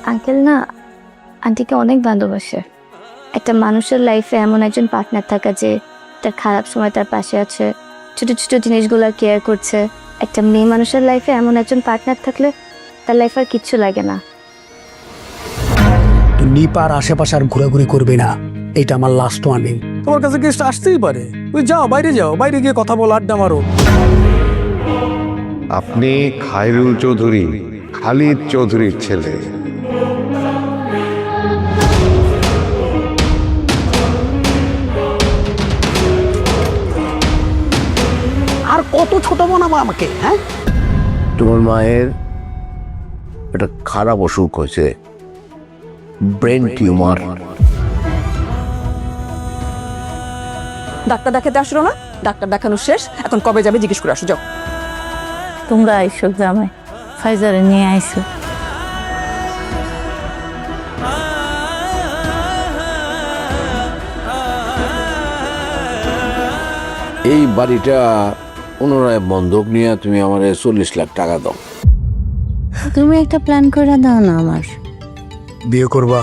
Uncle না আন্টিকে অনেক ভালোবাসে। একটা মানুষের লাইফে এমন একজন পার্টনার থাকা যে তার খারাপ সময় তার পাশে আছে, ছোট ছোট জিনিসগুলো কেয়ার করছে। একটা মেয়ে মানুষের লাইফে এমন একজন পার্টনার থাকলে তার লাইফ আর কিচ্ছু লাগে না। নিপার আশেপাশে আর ঘোরাঘুরি করবে না, এটা আমার লাস্ট ওয়ার্নিং। তোমার কাছে গেস্ট আসতেই পারে, তুমি যাও, বাইরে গিয়ে কথা বল, আড্ডা মারো। আপনি খায়রুল চৌধুরী, খালিদ চৌধুরীর ছেলে। আর কত ছোট বানাবো আমাকে? হ্যাঁ, তোমার মায়ের একটা খারাপ অসুখ হয়েছে, ব্রেন টিউমার। ডাক্তার দেখাতে আসলো না? ডাক্তার দেখানো শেষ, এখন কবে যাবে জিজ্ঞেস করে আসো, যাও। তোমরা আইসো জামাই, ফাইজারে নিয়ে আইসো। এই বাড়িটা পুনরায় বন্ধক নিয়ে তুমি আমার 40 লাখ টাকা দাও। তুমি একটা প্ল্যান করে দাও না আমার। বিয়ে করবা?